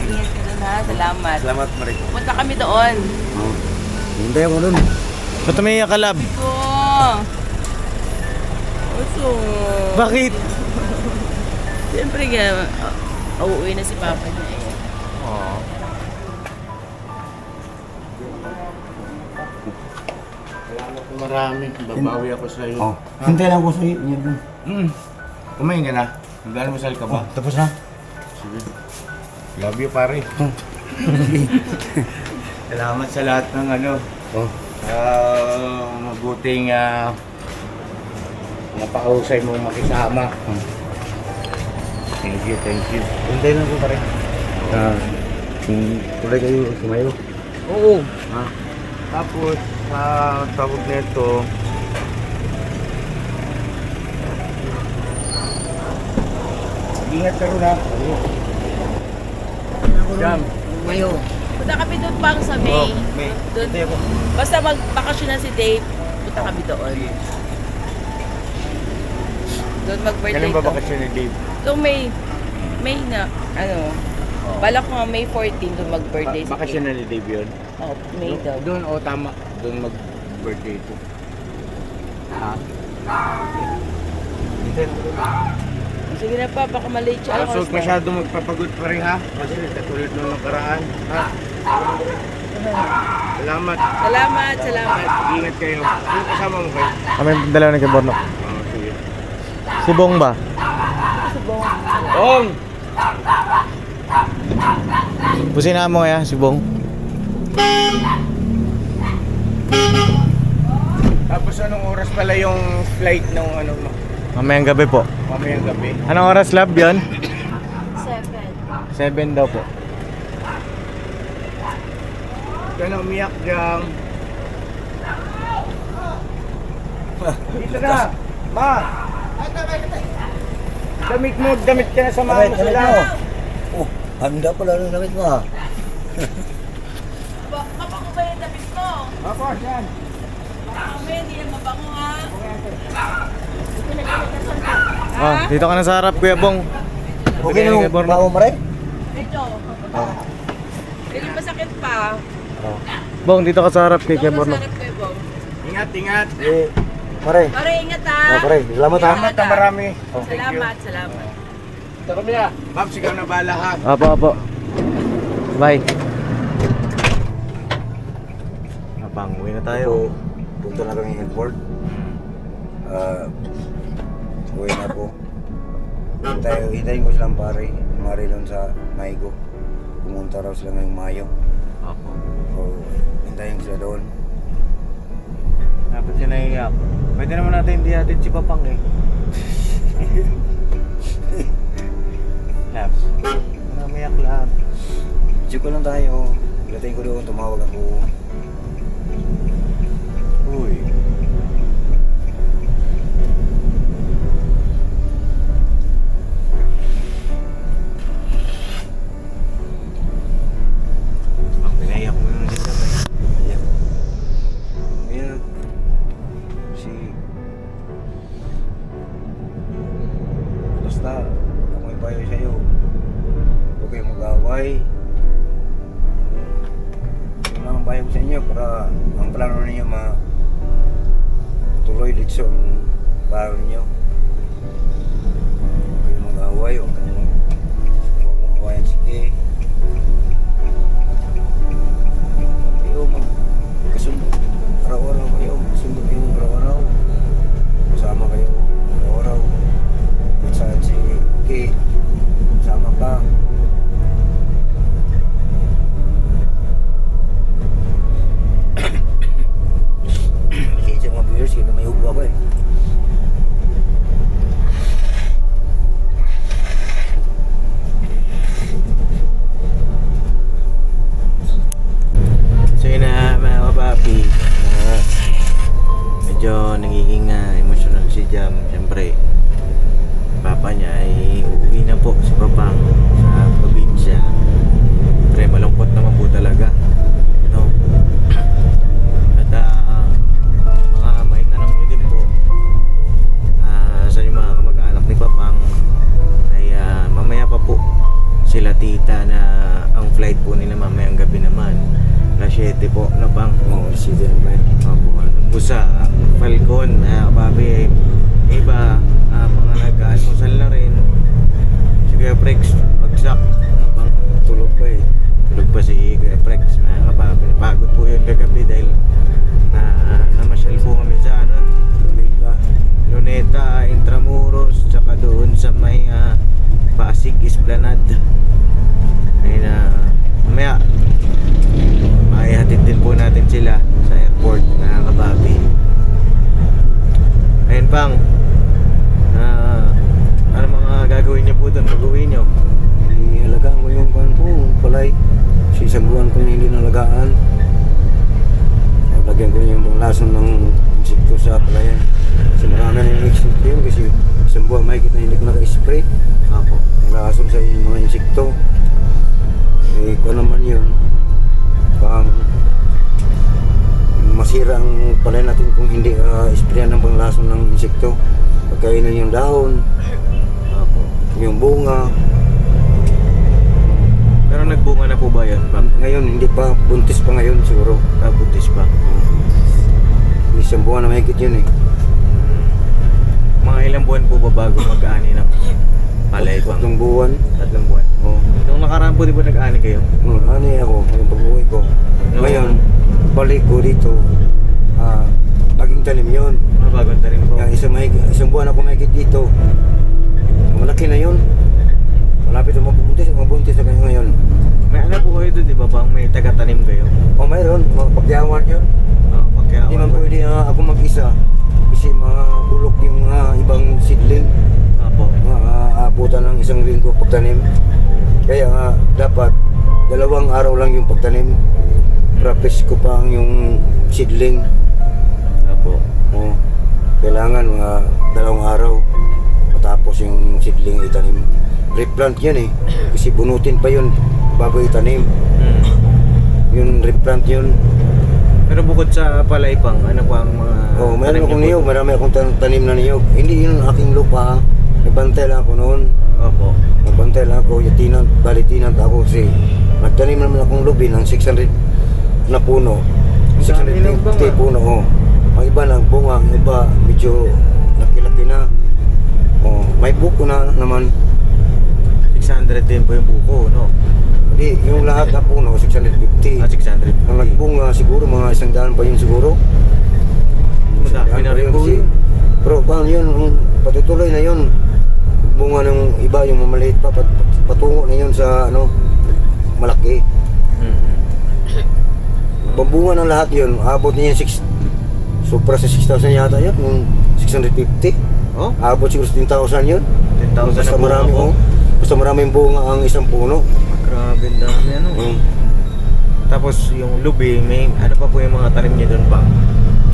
Ingat ka doon ha. Salamat. Salamat, Marie. Punta kami doon. Oh. Hintay ako dun. Ba't umiiyak ka, love? Ko. Oso. Bakit? Siyempre nga, uuwi na si Papa niya eh. Oo. Marami. Babawi ako sa iyo. Oh. Hintay lang ako sa iyo. Kumain ka na? Nag-almusal ka ba? Tapos na? Sige. Love you, pare. Salamat sa lahat ng ano. Oh. Mabuting napakahusay mo makisama. Thank you, thank you. Hintay lang ako pare. Tuloy kayo sumayo. Oo. Ha? Tapos, tawag nito, ingat ka rin ha. Jam. Sumayo. Punta kami doon pang sa May. May. Doon. Basta magbakasyon na si Dave, punta kami doon. Doon mag-birthday Kailan ba to. bakasyon ni Dave? So May na, ano, balak ko nga May 14 doon mag-birthday si Bakasyon Dave. na ni Dave yun? Oh, May daw. Doon, tama. Doon mag-birthday ito. Ha? Sige na pa, baka malate siya. So, masyado magpapagod pa rin ha? Kasi katulad nung nakaraan. Ha? Salamat. Salamat. Ingat kayo. Sino kasama mo kayo? Kami dalawa na kay Borno. Sige. Si Bong ba? Ong! Pusina mo kaya, si Bong. Tapos anong oras pala yung flight ng ano mo? Mamayang gabi po. Mamayang gabi? Anong oras, love, yun? 7. 7 daw po. Kaya umiyak dyan. Dito na! Ma! Damit ka na sa mama mo sila. Oh, handa pala ng damit mo ha. Mabango ba yung damit mo? Ako, yan. Kami, hindi yan mabango ha. Ah, dito ka na sa harap, Kuya Bong. Okay na Kay yung Borno. bago mo rin? Medyo. Medyo masakit pa. Bong, dito ka sa harap kay Kuya Doon Borno. sa harap ko eh, Bong. Ingat, ingat. Pare. Pare, ingat ha. Oh, pare. Salamat ha. Salamat na marami. Salamat. Ito kami na. Ma'am, sigaw na bala ha. Apo. Bye. Abang, uwi na tayo. Punta na kami airport. Uwi na po. Hintayin ko silang pare. Mari lang sa Maigo. Pumunta raw sila ngayong Mayo. Apo. So, hintayin ko sila doon. Dapat siya naiiyak. Pwede naman natin hindi natin si Papang eh. Labs. Namiyak lahat. Check ko lang tayo. Pagdating ko doon, tumawag ako. Uy. Ang pinaiyak mo yung dito ba? Ayan. Ayan. Basta, ako may payo sa'yo. Huwag kayong mag-away. Yun lang ang payo ko sa inyo para ang plano ninyo tuloy dito ang plano ninyo. Huwag kayong mag-away. Huwag mong awayan si Kay. Kayo magkasundo. Araw-araw kayo. Magkasundo kayo araw-araw. Kasama kayo araw-araw. Kung saan si Kay. Sama ka. Kasi sa mga viewers, kaya may ubo ako eh. na ang flight po nila mamayang gabi naman. Alas 7 po, na bang? Oo, si din naman. Opo, ano po sa Falcon, kababi, iba, mga nag-almusal na rin. Si Kuya Prex, bagsak, ano bang? Tulog pa eh. Tulog pa si Kuya Prex, mga kababi. Pagod po yun kagabi dahil namasyal po kami sa ano, Luneta, Intramuros, tsaka doon sa may Pasig Esplanade. Ayun mamaya maihatid din po natin sila sa airport na kababi. Ayun pang ano mga gagawin niyo po doon pag-uwi niyo? Ihalagaan ko yung pan po, palay. Kasi isang buwan ko na hindi nalagaan. Lagyan ko yung lason ng insekto sa palayan. Kasi marami na yung insekto yun kasi isang buwan may kita hindi ko naka-spray. Ako. Ang lason sa mga insekto. Eh, kung naman yun, pang masira ang palay natin kung hindi sprayan ng panglason ng insekto. Pagkainin yung dahon, Ako. yung bunga. Pero nagbunga na po ba yan? Ngayon, hindi pa, buntis pa ngayon siguro. Buntis pa. Isang buwan na mahigit yun eh. Mga ilang buwan po ba bago mag-ani ng palay pang? 3 buwan. 3 buwan. Oh. Nung nakaraan po di ba nag-ani kayo? Ano ako, yung pag-uwi ko. No. Ngayon, balik ko dito. Baging talim yun. Bagong tanim po. Yung isang buwan ako mahigit dito. Malaki na yun. Malapit na mabuntis na kayo ngayon. May alam po kayo doon, di ba bang may taga-tanim kayo? O mayroon, mga pagyawan yun. Hindi man pwede ako mag-isa. Kasi mga bulok yung mga ibang seedling. Apo. Aabutan ng isang linggo pagtanim. Kaya dapat 2 araw lang yung pagtanim. Practice ko pa ang yung seedling. Apo. O, kailangan mga 2 araw matapos yung seedling itanim. Replant yan eh. Kasi bunutin pa yun bago itanim. Yung replant yun. Pero bukod sa palay pang, ano pa ang mga... Oh, mayroon tanim akong niyo niyog, po? marami akong tanim na niyog. Hindi yun ang aking lupa. Nagbantay lang ako noon. Opo. Nagbantay lang ako, yung balitinant ako kasi nagtanim naman akong lubi ng 600 na puno. Dami ng bunga. 650 puno, oh. Ang iba lang bunga, ang iba medyo laki-laki na. Oh, may buko na naman. 600 din po yung buko, no? Hindi, yung lahat na puno, 650. 600. Ang nagbunga siguro, mga 100 pa yun siguro. Madami na rin po Kasi- yun. Pero paano yun, patutuloy na yun. Bunga ng iba, yung mamaliit pa, patungo na yun sa ano, malaki. Pambunga ng lahat yun, abot niya yung supra sa 6,000 yata yun, yung 650. Oh? Abot siguro sa 10,000 yun. 10,000 Basta na marami, po. oh. Basta maraming bunga ang isang puno. Grabe, ang dami ano. Tapos yung lubi, may ano pa po yung mga tanim niyo doon pa?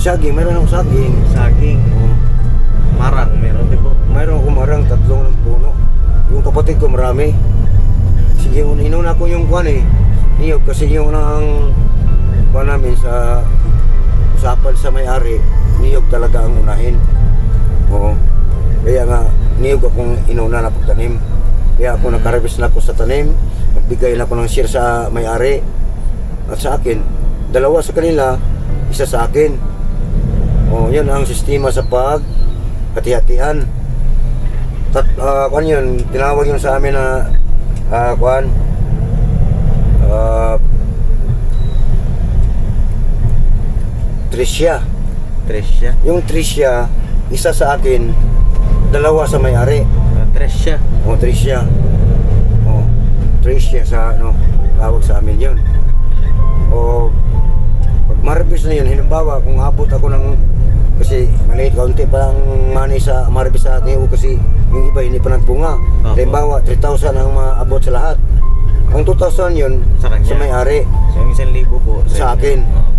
Saging, meron akong saging. Saging. Marang, meron din po. Mayroon akong marang 3 ng puno. Yung kapatid ko marami. Sige, inuna ko yung kwan eh. Niyog kasi yung ang kwan namin sa usapan sa may-ari, niyog talaga ang unahin. Oo. Kaya nga, niyog akong inuna na pagtanim. Kaya ako nakarevis na ako sa tanim. Nagbigay na ako ng share sa may-ari. At sa akin, 2 sa kanila, 1 sa akin. Oh, yun ang sistema sa hati-hatian. Kuan yun, tinawag yun sa amin na kuan Trisha. Tresya. Yung Trisha, 1 sa akin, 2 sa may-ari. Tresya. O Trisha. O Trisha sa ano, tawag sa amin yun. O pag maribis na yun, halimbawa kung abot ako ng, kasi maliit kaunti pa lang money sa maribis sa atin kasi yung iba hindi pa nagbunga. Opo. Halimbawa 3,000 ang maabot sa lahat. Ang 2,000 yun Sa kanya. sa may-ari. So yung 1,000 po Sa inyo. akin. Oo.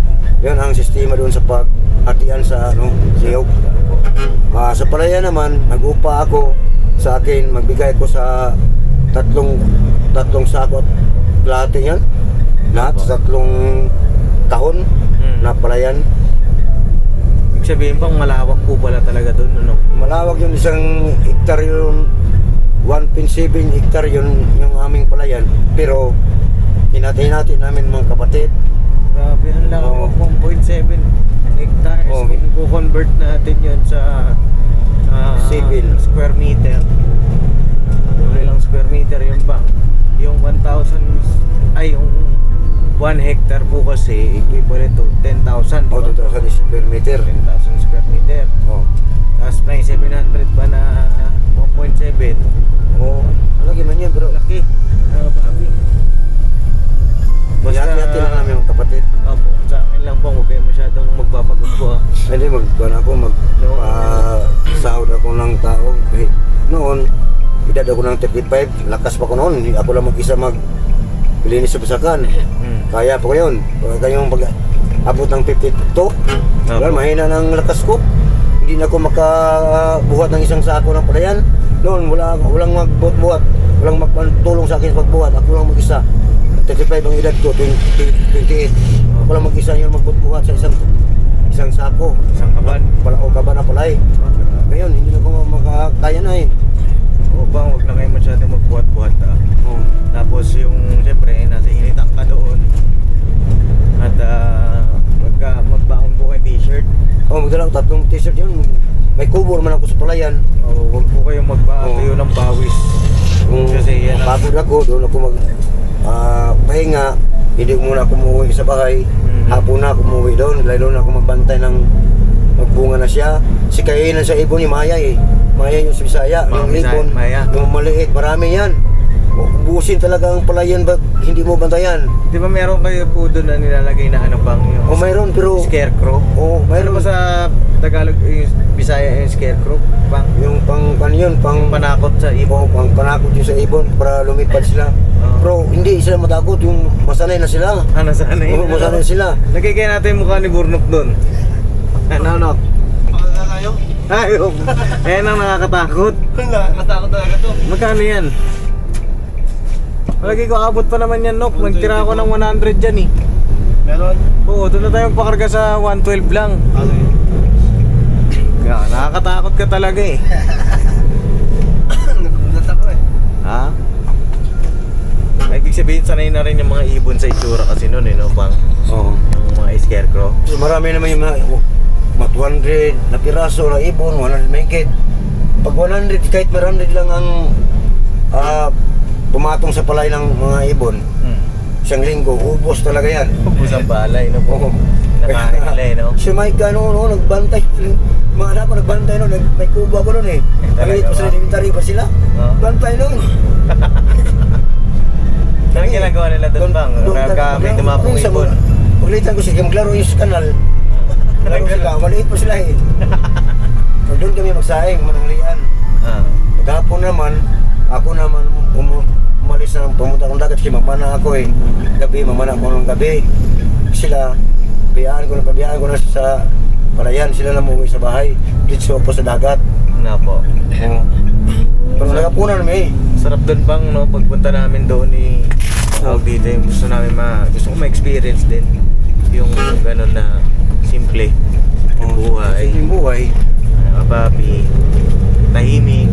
Yan ang sistema doon sa paghatian sa ano, siyog. Sa palaya naman, nag-upa ako sa akin, magbigay ko sa tatlong sako at lahat yan. Lahat sa 3 kahon na palayan. Ibig sabihin pang malawak po pala talaga doon, ano? Malawak yung 1 hektar yung 1.7 hectare yun yung aming palayan. Pero hinati-hati namin mga kapatid. Grabe, ang laki Oo. mo, 1.7 hectares. Oo. Kung i-convert natin yun sa Civil. square meter. Ilang square meter yun ba? Yung 1,000, ay yung 1 hectare po kasi equivalent to 10,000. O, 2,000 square meter. 10,000 square meter. O. Tapos may 700 pa na 1.7. O, lagi man yun bro. Laki. Papi. Hati-hati lang namin mga kapatid. Opo, sa akin lang po, huwag kayo masyadong magpapagod po ha. Hindi, sahod ako ng tao. Eh, noon, edad ako ng 35, lakas pa ko noon. Ako lang mag-isa maglinis sa basakan. Kaya pa ko yun. Kaya kayong abot ng 52, well, mahina ng lakas ko. Hindi na ako makabuhat ng isang sako ng palayan. Noon, walang magbuhat-buhat. Walang magtulong sa akin sa pagbuhat. Ako lang mag-isa. 35 ang edad ko, 28. Ako lang mag-isa yung magbuhat sa isang sako. Isang kaban. O kaban na palay. Ngayon, hindi na ko makakaya na eh. O bang, huwag na kayo masyadong magbuhat-buhat ha. Oh. Tapos yung, siyempre, nasa initak ka doon. At magbaon po kayo t-shirt. Oh, magdala ko 3 t-shirt yun. May kubo naman ako sa palayan. O huwag po kayong magbaatayo ng pawis. Kasi yan ang- pagod ako, doon ako pahinga. Hindi muna ako umuwi sa bahay. Hapon na ako umuwi doon. Lalo na ako magbantay ng magbunga na siya. Si kainan sa ibon ni Maya eh. Maya yung sa Bisaya, yung Bisaya, ibon. Maya. Yung maliit, marami yan. Busin talaga ang palayan pag hindi mo bantayan. Di ba meron kayo po doon na nilalagay na ano bang yung O mayroon pero scarecrow? o Meron mayroon ba sa Tagalog yung Bisaya yung scarecrow? Pang yung pang panakot sa ibon. pang panakot yung sa ibon para lumipad sila. Oo. Pero hindi sila matakot, yung masanay na sila. Ano sana Oo, yun? masanay sila. Lagay kayo natin yung mukha ni Burnok doon. Ano? Pakala kayo? Ayun. Ayan ang nakakatakot. Matakot talaga to. Magkano yan? Lagi ko abot pa naman yan, Nok. Nagtira ako ng 100 dyan eh. Meron? Oo, doon na tayo pakarga sa 112 lang. Ano yun? Kaya, nakakatakot ka talaga eh. Nagulat ako eh. Ha? Ay, ibig sabihin, sanay na rin yung mga ibon sa itsura kasi noon eh, no? Pang, Oo. yung mga scarecrow. So, marami naman yung mga 200 na piraso na ibon, 100 megit. Pag 100, kahit 100 lang ang pumatong sa palay ng mga ibon, isang linggo, ubos talaga yan. Ubus ang balay, no? Oo. Nakain nila eh, no? Si Mike, nagbantay. Mga anak ko nagbantay noon, may kubo ako noon eh. Nagalit pa sila, inventory pa sila. Oo. Bantay noon. Anong ginagawa nila doon bang? May dumapong ibon. Paglitan ko siya, maglaro yung sa kanal. Laro sila, maliit pa sila eh. So, doon kami magsaing, mananglian. Ah. Maghapon naman, ako naman umalis na pumunta akong dagat kasi mamana ako eh. Gabi, mamana ako ng gabi. Sila, pabiyaan ko na sa palayan. Sila na umuwi sa bahay. Dito ako sa dagat. Na po. Oo. Pero nagapunan namin eh. Sarap doon bang, no? Pagpunta namin doon ni dito yung gusto namin gusto ko ma-experience din yung gano'n na simple yung buhay, Yung buhay. papi, tahimik.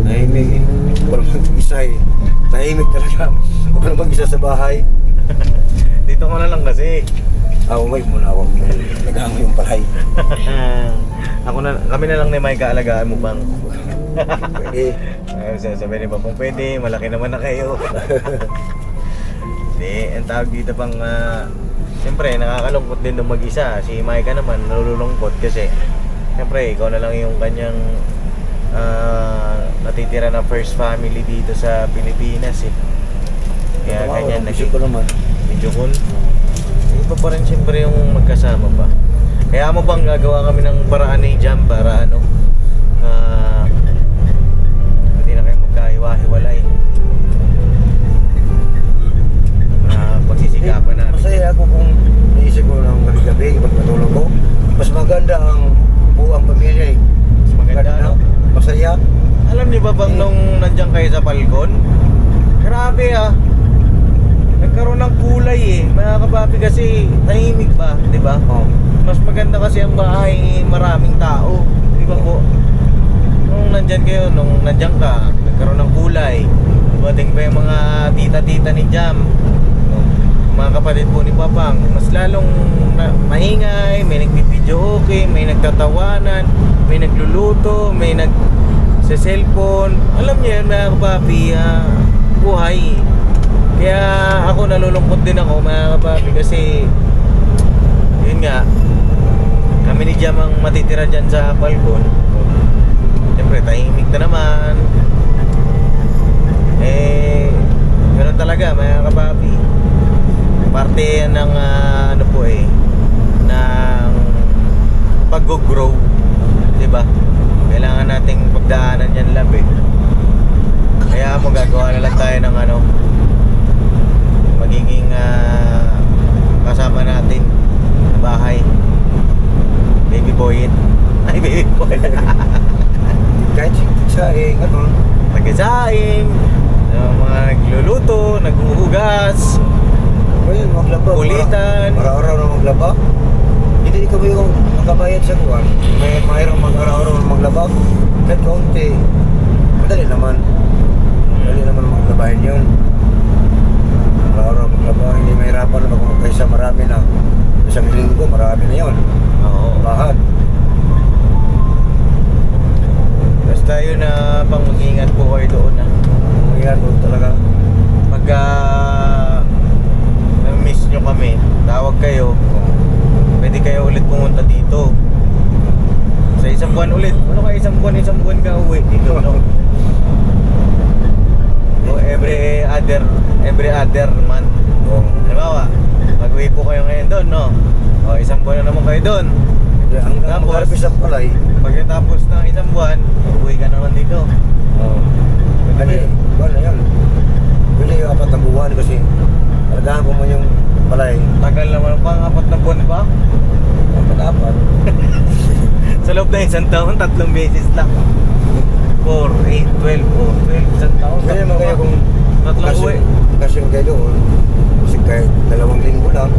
Tahimik eh. Walang mag-isa eh. Tahimik talaga. Walang mag-isa sa bahay. Dito ko na lang kasi. Umay muna ako. Nagamo yung palay. Kami na lang ni Mike kaalagaan mo bang? Pwede. Sabi ni Papong pwede, malaki naman na kayo. Hindi, ang tawag dito pang siyempre nakakalungkot din nung mag-isa. Si Micah naman nalulungkot kasi siyempre ikaw na lang yung kanyang natitira na first family dito sa Pilipinas eh. Kaya ganyan Gusto ko naman. video call. Iba pa rin siyempre yung magkasama pa. Kaya mo bang gagawa kami ng paraan ni Jam para ano hindi na kayo magkahiwa-hiwalay. Pagsisikapan namin. Masaya ako kung naisip ko ng gabi-gabi pagpatulog ko. Mas maganda ang buwang pamilya eh. Mas maganda, no? Masaya. Alam niyo ba bang nung nandiyan kayo sa Falcon? Grabe ah. Nagkaroon ng kulay eh. Mga kapapi kasi tahimik ba, di ba? Oh. Mas maganda kasi ang bahay, maraming tao. Di ba po? nung nandyan kayo, nung nandyan ka, nagkaroon ng kulay. Dumating pa yung mga tita-tita ni Jam, mga kapatid po ni Papang, mas lalong maingay, may nagbibideo okay, may nagtatawanan, may nagluluto, may sa cellphone. Alam niyo yan mga kapapi, buhay. Kaya ako nalulungkot din ako mga kapapi kasi yun nga, kami ni Jam ang matitira dyan sa balkon. Siyempre tahimik na naman. Ganun talaga mga kapapi. Parte yan ng ano po ng pag-grow, di ba? Kailangan nating pagdaanan yan lab Kaya magagawa na lang tayo ng magiging kasama natin sa bahay. Baby boy it. Ay, baby boy. Kahit sa Nagsasaing, mga nagluluto, naghuhugas, ayun, maglaba. kulitan. Araw-araw na maglaba. Hindi kami yung makabayad sa kuwan. May mayroong araw-araw na maglaba. Kahit kaunti. Madali naman. Madali naman maglabahin yun. Araw-araw maglaba. Hindi mahirapan na kaysa marami na. Isang linggo, marami na yun. Oo. Bahad. Basta yun na pang mag-ingat po kayo doon Mangyayari ko talaga. Pagka na-miss nyo kami, tawag kayo, pwede kayo ulit pumunta dito. Sa isang buwan ulit. Ano ka isang buwan ka uwi dito, no? O every other month. Halimbawa, mag-uwi po kayo ngayon doon, no? O isang buwan na naman kayo doon. Hanggang Tapos, mag-harvest ang palay. pagkatapos ng isang buwan, uwi ka naman dito. Ano na yan. Pwede yung 4 na buwan kasi talagaan ko mo yung palay. Tagal naman pang 4 na buwan pa. 4. Sa loob na isang taon, 3 beses lang. 4, 8, 12, 12, isang taon. Kaya naman kayo kung tatlong uwi. bakasyon kayo doon. Kasi kahit 2 linggo lang.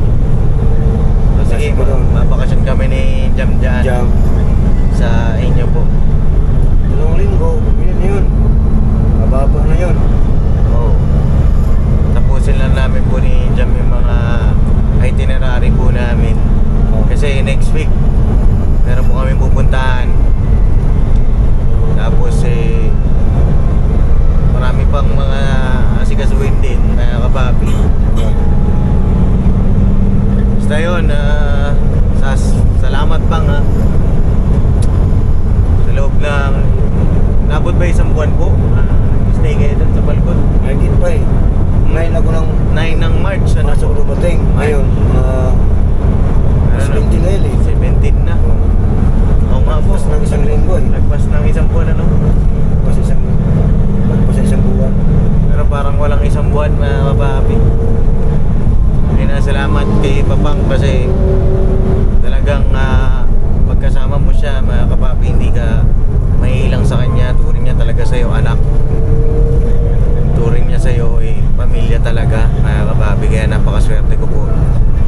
Sige, Bakasyon ko doon. mabakasyon kami ni Jam dyan Jam. sa inyo po. 2 linggo, yun na yun. Mababa na yun. Oo. Tapusin lang namin po ni Jam yung mga itinerary po namin. Kasi next week, meron po kami pupuntahan. Tapos marami pang mga asikasuhin din, mga kapapi. Basta yun, salamat pang sa loob lang. Nabot ba isang buwan po? Stay kayo dun sa balkon. Ay, hindi pa eh. Ngayon ako ng 9 ng March, masok po? dumating. Ngayon, mas 20 na yun eh. 17 na. Oo nga po. Mas ng 1 linggo eh. Nagpas ng isang buwan Mas isang buwan. Pero parang walang isang buwan, mga kapapi. Hindi na salamat kay Papang kasi talagang pagkasama mo siya, mga kapapi, hindi ka mahilang sa kanya. Turing niya talaga sa'yo anak. Turing niya sa'yo pamilya talaga, mga kapapi. Kaya napakaswerte ko po.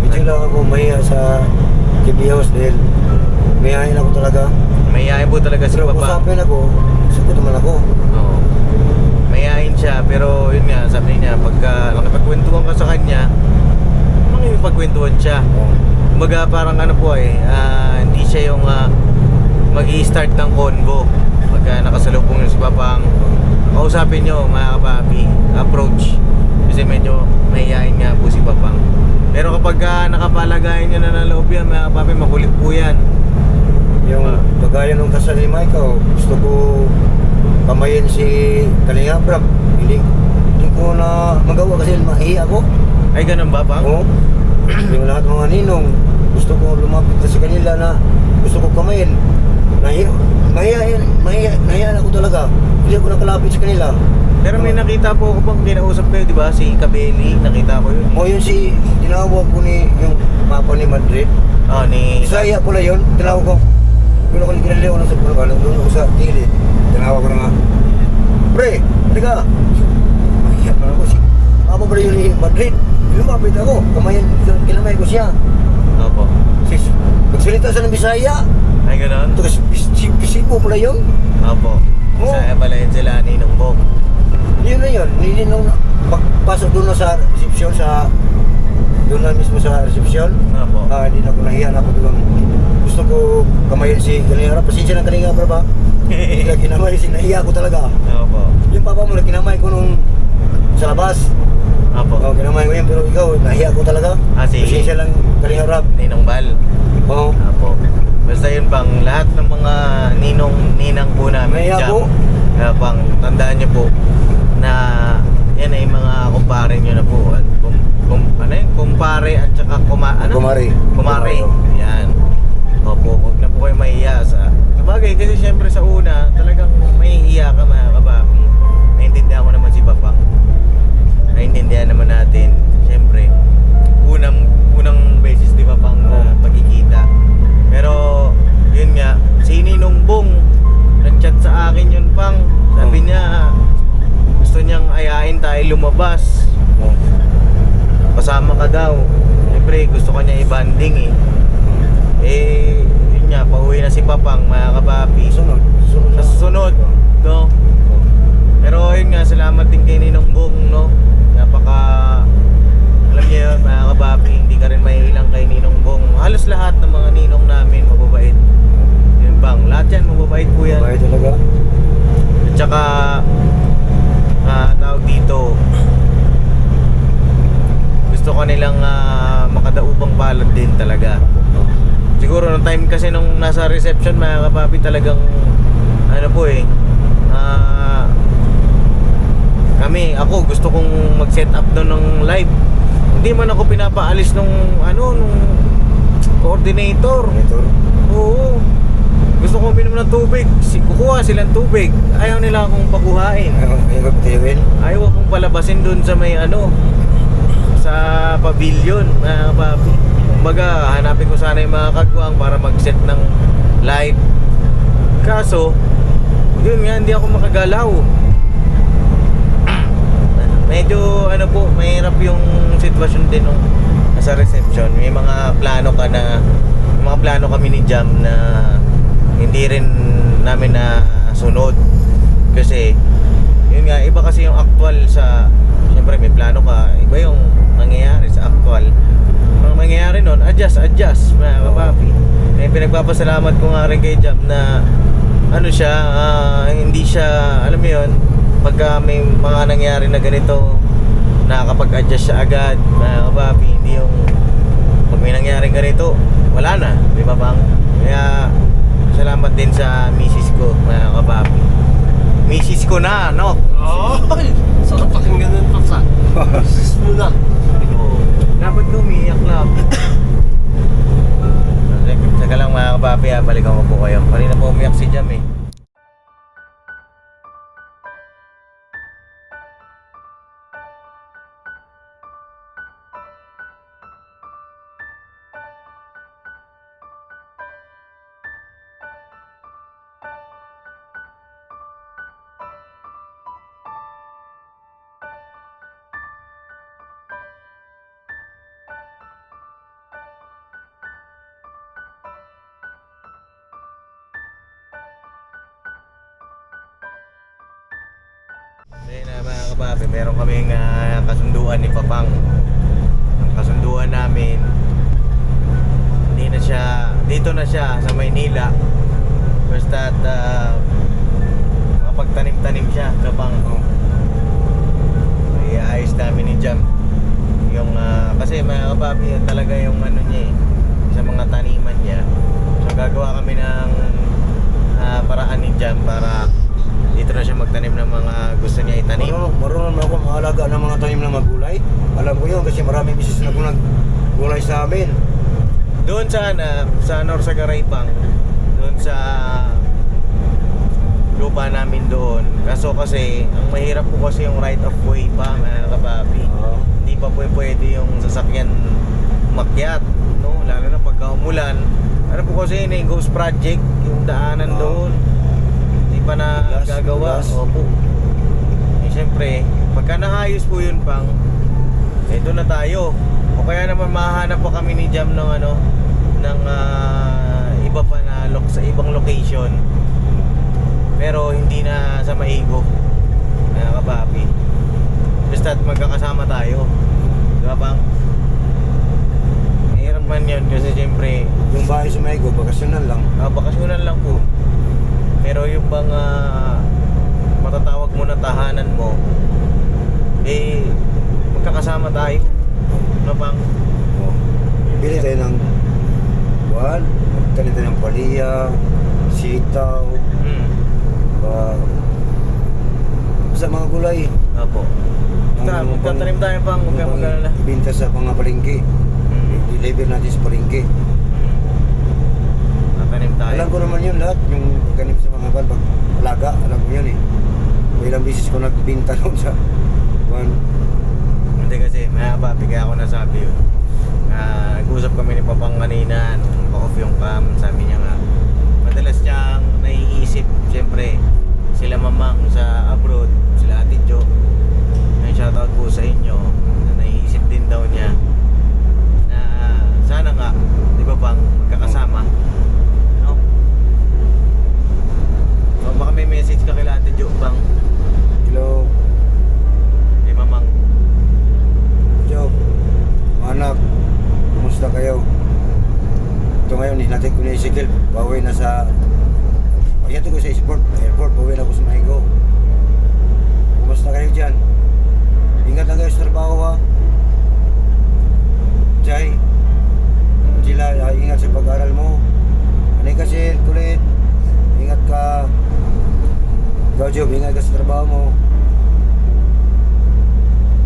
Medyo lang ako mahiya sa TV house dahil mahihayin ako talaga. Mayayain po talaga si Pero kung Papa. usapin ako, sagot naman ako. Oo. Mayayain siya, pero yun nga, sabi niya, pagka nakipagkwentuhan ka sa kanya, makipagkwentuhan siya. Kumbaga parang hindi siya yung mag-i-start ng convo. Pagka nakasalubong yun si Papang, kausapin nyo mga kapapi, approach. Kasi medyo mahihain nga po si Papang. Pero kapag nakapalagayan nyo na ng loob yan, mga kapapi, makulit po yan. Yung kagaya nung kasal ni Michael, gusto ko pamayin si Kalinga Prab. Hindi ko na magawa kasi mahiya ako. Ay, ganun ba, Pang? Oo. Yung lahat mga ninong, gusto ko lumapit na sa kanila na gusto ko kamayin. Nahiya ako talaga. Hindi ako nakalapit sa kanila. Pero may nakita po ako bang kinausap kayo, di ba? Si Kabeli, nakita ko yun. O yun si, tinawag ko ni yung mapa ni Madrid. Ni... Isaya pala yun, tinawag ko. Doon ako kinaliw na sa puno, doon ako sa gilid. Tinawag ko na nga. Pre, halika. Mahiya na ako si mapa pala yun ni Madrid. Lumapit ako, kamayan, kinamay ko siya. Opo. Sis, Nagsalita sa ng Bisaya. Ay, gano'n? Ito kasi Bisipo pala yun. Opo. Oo. Saya pala yun sila, Ninong Bong. Yun na yun. Nung pagpasok doon na sa reception doon na mismo sa reception. Opo. Hindi na ako nahiya na ako doon. Gusto ko kamayin si Kalingara. Pasensya ng Kalingara ba? Hindi na kinamay si nahiya ko talaga. Opo. Yung papa mo na kinamay ko nung sa labas. Opo. Kinamay ko yun pero ikaw nahiya ko talaga. Si Pasensya lang Kalingara. Ninong Bal. Oo. Opo. Basta yun pang lahat ng mga ninang po namin Maya dyan. po. Pang tandaan nyo po na yan ay mga kumpare nyo na po. At ano yun? Kumpare at saka Kumari. Kumare. Yan. Opo, huwag na po kayo mahiya sa sabagay kasi syempre sa una talagang mahihiya ka mga kababi. Naintindihan ko naman si Papang. Naintindihan naman natin. Syempre, unang beses di Papang pagkikita. Pero yun nga, si Ninong Bong nag-chat sa akin yun Pang. Sabi niya gusto niyang ayain tayo lumabas. Pasama ka daw. Siyempre gusto ka niya i-banding yun nga, pauwi na si Papang mga kapapi. Sunod. Sa susunod, no? Pero yun nga, salamat din kay Ninong Bong, no? Alam niyo yun mga kapapi, hindi ka rin maiilang kay Ninong Bong. Halos lahat ng mga ninong namin mababait. Yun Bang, lahat yan mababait po yan. Bahay talaga. At saka tawag dito, gusto ko nilang makadaupang palad din talaga. Siguro nung time kasi nung nasa reception mga kapapi talagang ano po ako gusto kong mag-set up doon ng live. Hindi man ako pinapaalis nung coordinator. Oo. Gusto ko uminom ng tubig. Kukuha silang tubig. Ayaw nila akong pakuhain. Ayaw akong palabasin doon sa may sa pavilion mga kapapi. Kumbaga, hanapin ko sana yung mga kagwang para mag-set ng live. Kaso, yun nga, hindi ako makagalaw. Medyo, mahirap yung sitwasyon din nung nasa reception. May mga plano kami ni Jam na hindi rin namin na sunod. Kasi, yun nga, iba kasi yung actual sa, siyempre may plano ka, iba yung nangyayari sa actual. Ang mangyayari nun, adjust mga kapapi. Pinagpapasalamat ko nga rin kay Jam na hindi siya, alam mo yun, pagka may mga nangyayari na ganito, nakakapag-adjust siya agad mga kapapi. Hindi yung pag may nangyayari ganito, wala na, di ba Bang? Kaya salamat din sa misis ko mga kapapi. Misis ko na, no? Sarap pakinggan nun, Papsa. Sis mo na. Dapat umiiyak lang. Saka lang mga kapapi, balikan ko po kayo. Kanina po umiyak si Jam mga kapapi, meron kaming kasunduan ni Papang. Ang kasunduan namin, dito na siya sa Maynila. Basta makapagtanim-tanim siya Papang. Iayos namin ni Jam yung kasi mga kapapi, yun talaga yung niya sa mga taniman niya. So gagawa kami ng paraan ni Jam para dito na siya magtanim ng mga gusto niya itanim. Marunong ako maalaga ng mga tanim na magulay. Alam ko yun kasi maraming bisis na gulay sa amin. Doon sa Norsagaray-Pang, doon sa lupa namin doon. Kasi ang mahirap po kasi yung right of way pa mga kapapi. Hindi pa pwede yung sasakyan umakyat, no? Lalo na pagka umulan. Ano po kasi yung ghost project, yung daanan doon. Pa na gagawa. Opo. Siyempre, pagka naayos po yun Pang, doon na tayo. O kaya naman mahanap po kami ni Jam ng ng iba pa na sa ibang location. Pero hindi na sa Maigo, mga kapapi. Basta't magkakasama tayo. Di ba pang? Mahirap man yun kasi siyempre Yung bahay sa Maigo, bakasyonan lang. bakasyonan lang po. Pero yung bang matatawag mo na tahanan mo, eh magkakasama tayo. Ano pang? Oh. Bili tayo ng buwan, magtanim tayo ng palya, sitaw, sa mga gulay. Opo. Basta magtatanim tayo pang, huwag kang mag-alala. Ibinta sa mga palengke. I-deliver natin sa palengke. Tatanim tayo. Alam ko naman yun lahat, yung pagkanim sa mga ban, pag alaga, alam ko yun eh. Ilang bisis ko nagbinta noon sa buwan. Hindi kasi, mga papi, kaya ako nasabi yun. Nag-usap kami ni Papang kanina, nung pa-off yung cam, sabi niya nga, madalas niyang naiisip, siyempre, sila mamang sa abroad, sila Ate Jo. Ay, shoutout po sa inyo, na naiisip din daw niya na sana nga, di ba pang magkakasama, no? So, baka may message ka kay Ate Jo pang Hello, kay mamang. Joe, mga anak, kumusta kayo? Ito ngayon, hinatid ko na isikil, bawi na sa pagyato ko sa airport, bawi na ko sa Maigo. Kumusta kayo dyan? Ingat lang kayo sa trabaho ha. Jai, sila, ingat sa pag-aral mo. Anay kasi, kulit, ingat ka. Ikaw Joe, ingat ka sa trabaho mo.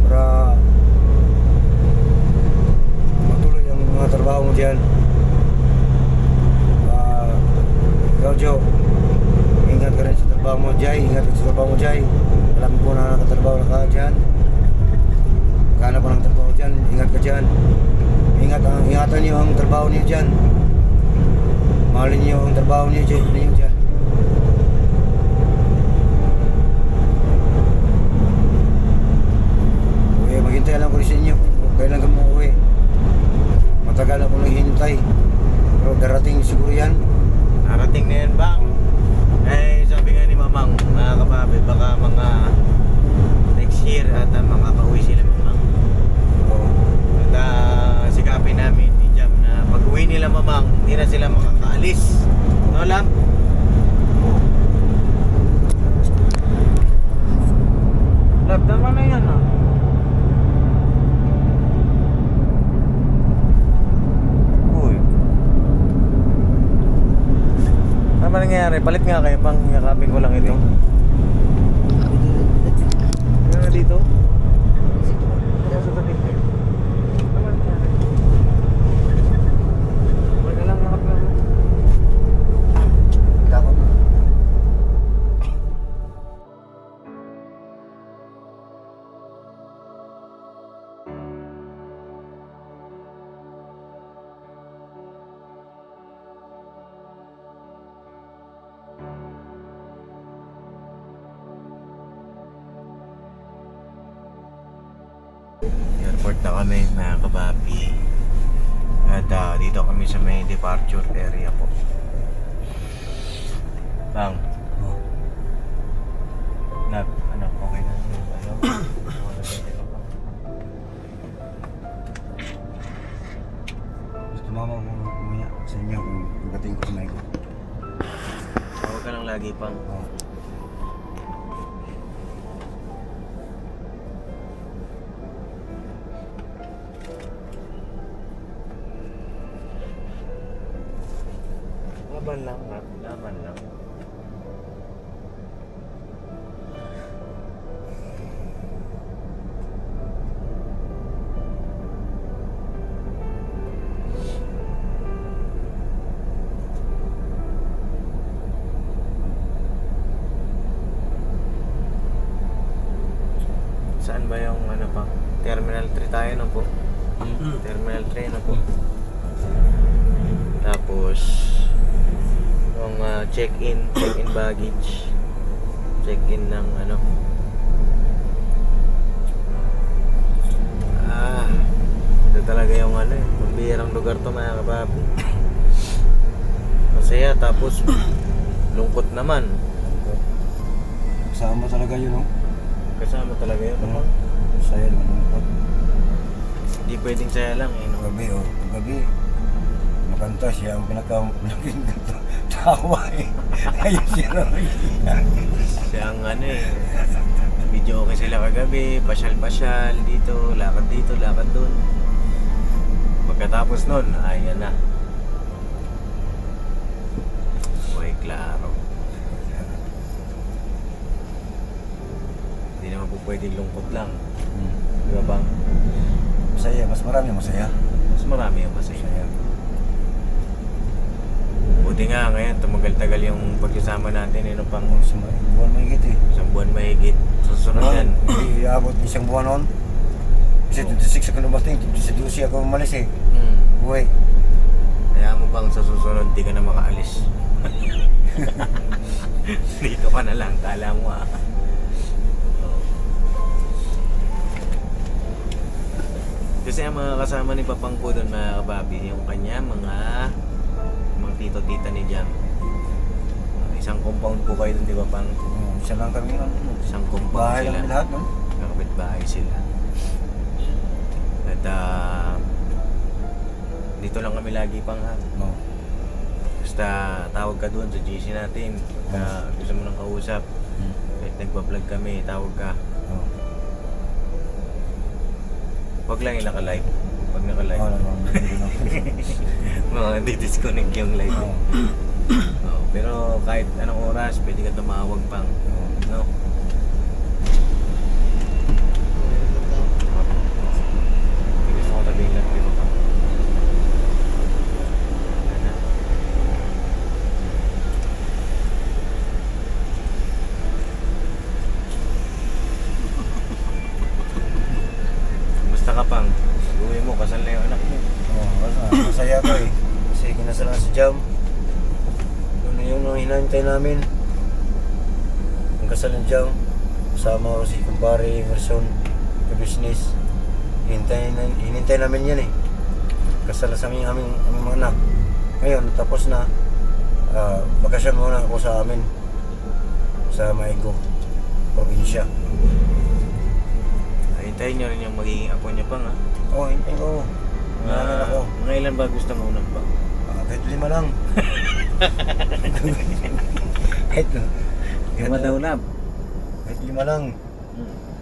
Para matuloy ang mga trabaho mo dyan. Ikaw Joe, ingat ka rin sa trabaho mo Jai, ingat ka sa trabaho mo Jai. Alam ko na nakatrabaho na ka dyan. Maghanap ka ng trabaho dyan, ingat ka dyan. Ingatan niyo ang trabaho niyo dyan. Mahalin niyo ang trabaho niyo dyan. Maghintay lang ko rin sa inyo kung kailan ka umuwi. Matagal na akong naghihintay. Pero darating siguro yan. Narating na yan bang? Eh, sabi nga ni Mamang, mga kapapit, baka mga next year at mga pauwi sila Mamang. Oo. At sikapin namin ni Jam na pag uwi nila Mamang, hindi na sila makakaalis. No, Lam? Lab, tama na yan ah. Ano ba nangyayari? Palit nga kayo pang yakapin ko lang ito. Ano na dito? Ano sa tabi? Ano ba nangyayari? Wala lang nakap lang. Dapat. Airport na kami mga kababi. At dito kami sa may departure area po. Bang. Ano, okay na yun. Ano? Gusto mama mo umuya sa inyo kung dating ko sa Maigo. Huwag ka lang lagi pang. Oo. Laban lang, laban lang. Saan ba yung ano pa? Terminal 3 tayo na po. Terminal 3 na po. Tapos yung check-in baggage. Check-in ng ano. Ito talaga yung ano eh. Pambihirang lugar to mga kababi. Masaya tapos lungkot naman. Kasama talaga yun, no? Kasama talaga yun. Ano? Saya naman lungkot. Hindi pwedeng saya lang eh. No? Gabi, oh. Gabi. Makanta siya ang pinaka-malaking tawa eh. Ayun siya naman. Siya ang ano eh. Medyo okay sila kagabi, pasyal-pasyal dito, lakad doon. Pagkatapos nun, ayan na. Uy, klaro. Hindi naman po pwedeng lungkot lang. Di ba bang? Masaya, mas marami masaya. Mas marami yung masaya. Buti nga ngayon, tumagal-tagal yung pagkasama natin. Ano pang Buwan mahigit eh. isang buwan mahigit. Susunod yan. Hindi iabot isang buwan noon. Kasi 26 ako dumating, 12 ako umalis eh. Uwi. Kaya mo bang sa susunod di ka na makaalis? Dito ka na lang, kala mo ah. Kasi ang mga kasama ni Papangko doon mga kababi, yung kanya mga tito-tita ni Jam. Isang compound po kayo doon, di ba pang? Isa lang kami nun. Isang compound Bahay sila. lang kami lahat, no? Kapit-bahay sila. At dito lang kami lagi pang No. basta tawag ka doon sa GC natin. Gusto mo nang kausap. Kahit nagpa-vlog kami, tawag ka. No. Huwag lang yung naka-live. Pag naka-live, No. mga di-disconnect yung live. No. Oh, pero kahit anong oras, pwede ka tumawag pang. No? Gusto ko sabihin lang dito pa. Basta ka pang, uwi mo, kasal na yung anak mo. Masaya ko eh. Kasi kinasal na si Jam. Yun na yung hinahintay namin. Ang kasal ni Jam. Kasama ko si Kumpare Emerson ka business. Hinintay namin yan eh. Kasal na sa aming mga anak. Ngayon, tapos na. Bakasyon muna ako sa amin. Sa Maigo, probinsya. Hintayin nyo rin yung magiging apo niya pang ha. Oo, hintay ko. Nangalan ako. Mga ilan ba gusto mo unang pa? Kahit 5 lang. Kahit 5 daw na. Kahit 5 lang.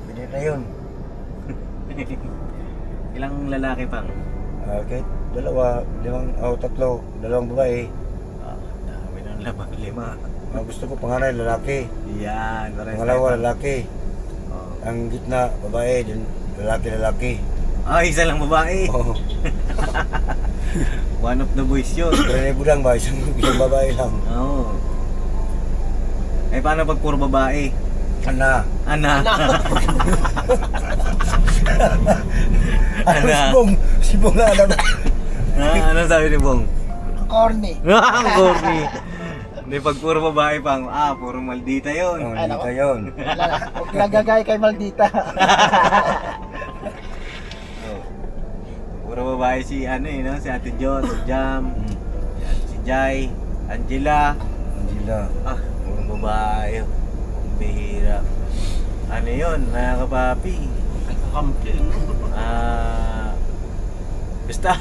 Pwede na yun. Ilang lalaki pang? Kahit 2, 3, 2 babae. Dami ng 5. Gusto ko panganay lalaki. Yan. Pangalawa lalaki. Oh. Ang gitna babae, din lalaki. Isa lang babae. Oo. One of the boys yun. Pero budang ba, isang babae lang. Oo. Eh paano pag puro babae? Ana. Ana. Ano si Bong? Si Bong na alam. Ano sabi ni Bong? Corny. Ang corny. Hindi pag puro babae pang, puro maldita yun. Oh, dito yun. Huwag nagagay kay Maldita. Puro babae si no? Si Ate Jo, si Jam, si Jai, Angela. Angela. Puro babae. Ang bihira. Ano yun, mga kapapi? Kampin. Basta.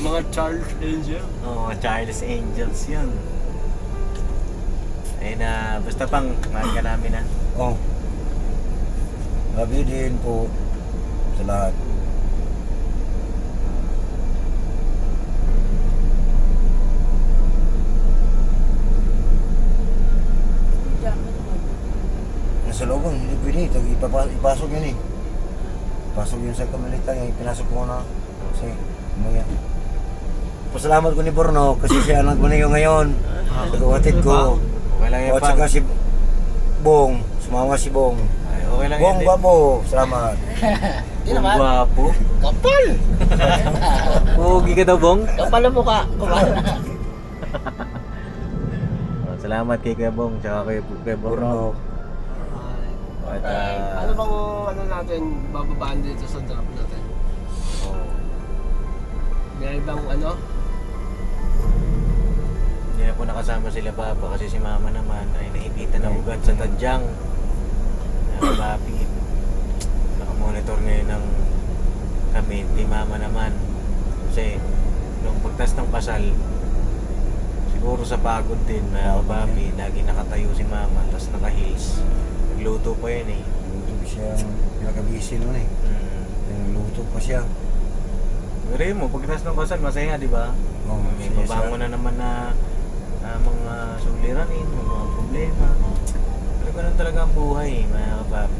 Mga Charles Angel. Charles Angels yun. Ayun basta pang, mahal ka namin Oh. Labi din po sa lahat. Nasa looban, hindi pwede. Ipasok yun eh. Ipasok yun sa kamalitan. Yung pinasok ko na. Kasi, umaya. Pasalamat ko ni Borno kasi siya nagmanayo ngayon. Nagawatid ko. Okay lang yan O at saka si Bong. Sumama si Bong. Ay, okay lang Bong, yan. guwapo. Salamat. Di Bong naman. gwapo. Kapal! Pogi ka daw, Bong? Kapal ang mukha. Kapal. Salamat kay Kuya Bong, tsaka kay Borno. At, Ano bang ano natin, bababaan dito sa drop natin? May ibang ano? po nakasama sila Papa kasi si Mama naman ay naipitan ng ugat sa tadyang. Papi, nakamonitor ngayon ng kami, si Mama naman. Kasi nung pagtas ng kasal, siguro sa pagod din mga Papi, lagi nakatayo si Mama, tapos naka-heels. Nagluto pa yun eh. Luto siya, pinaka-busy nun eh. Luto pa siya. Pero mo, pagtas ng kasal, masaya, di ba? Oo, May masaya babango na naman na mga suliranin, mga problema. Pero ganun talaga ang buhay, mga Papi.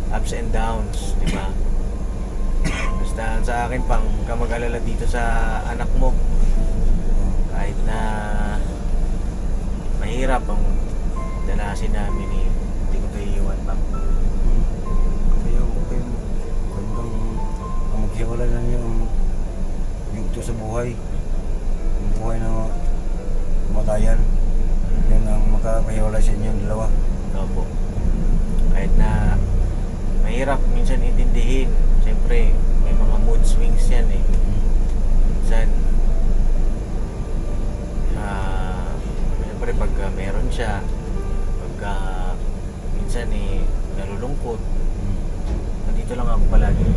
Ups and downs, di ba? Basta sa akin pang ka mag-alala dito sa anak mo. Kahit na mahirap ang danasin namin eh. Hindi ko kayo iiwan pang. Kayo hanggang maghiwala lang yung yugto sa buhay. Yung buhay na kumatayan. Yan ang makakahiwala sa inyong dalawa. Opo. Kahit na mahirap minsan intindihin. Siyempre, may mga mood swings yan eh. Minsan, siyempre pagka meron siya, pagka minsan eh, nalulungkot, nandito lang ako palagi.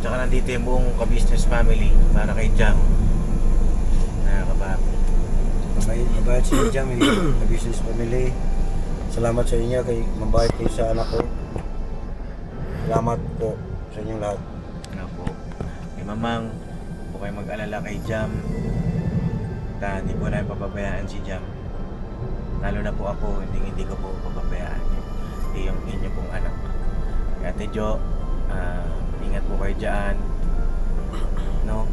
Tsaka nandito yung buong ka-business family para kay Jam. Nakakababi. Mabayad siya dyan, may business family. Salamat sa inyo, kay mabayad kayo sa anak ko. Salamat po sa inyong lahat. Ano po. Kay Mamang, po kayo mag-alala kay Jam. Hindi po namin papabayaan si Jam. Lalo na po ako, hindi ko po papabayaan. Yung inyo pong anak. Kay Ate Jo, ingat po kayo dyan. No?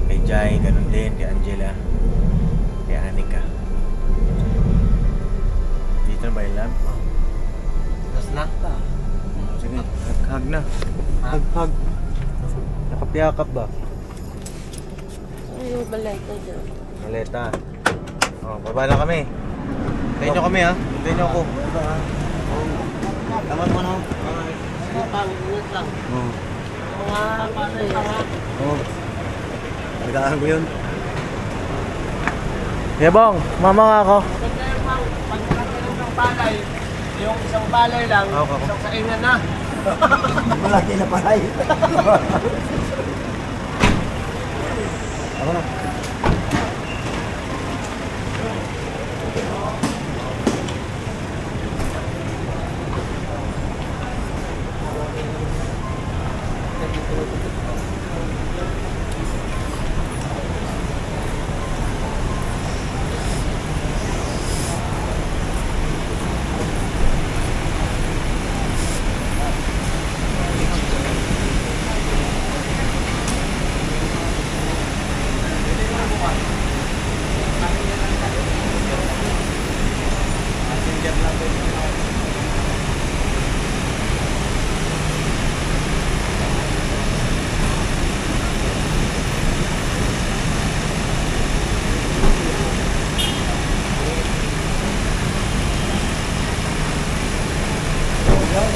Kay Jai, ganun din. Kay Angela. Kay Anika. Dito na ba yung lab? Tapos na. Sige, hug na. Hug. Nakapiyakap ba? Ay, balay ko dyan. Maleta. Oh, baba na kami. Hintayin nyo kami ha. Hintayin nyo ako. Tama mo na. Pang-init lang. Oo. Mga palay lang ha. Oo. Nagdaan ko yun. Yabong, mama nga ako. Maganda yung pag nakatulong ng palay, yung isang palay lang, Oo. isang saingan na. Malaki na palay. Ako na.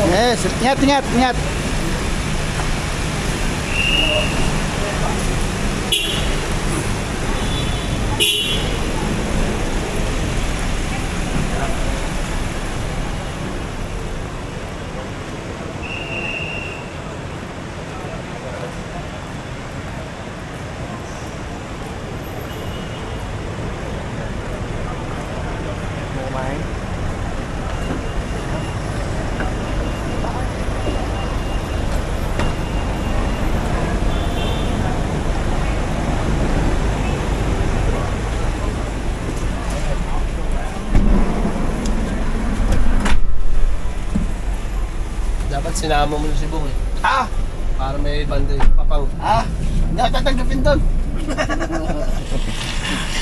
Yes, ingat. Dapat sinama mo na si Bong eh. Ah, Para may banda papang. hindi ako tatanggapin doon.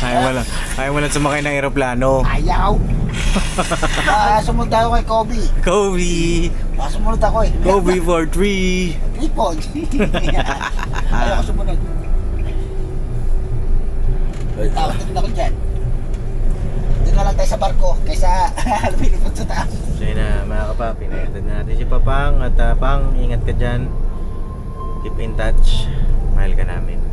Ayaw mo lang sumakay ng aeroplano. Ayaw. Sumunod tayo kay Kobe. Kobe! Sumunod ako eh. Kobe for 3! Tripod. Ayaw ko sumunod. Takot din ako dyan. Doon na lang tayo sa barko kaysa Pinipot sa taas. So yun na mga kapapi, pinagdad natin si Papang at Pang, ingat ka dyan. Keep in touch. Mahal ka namin.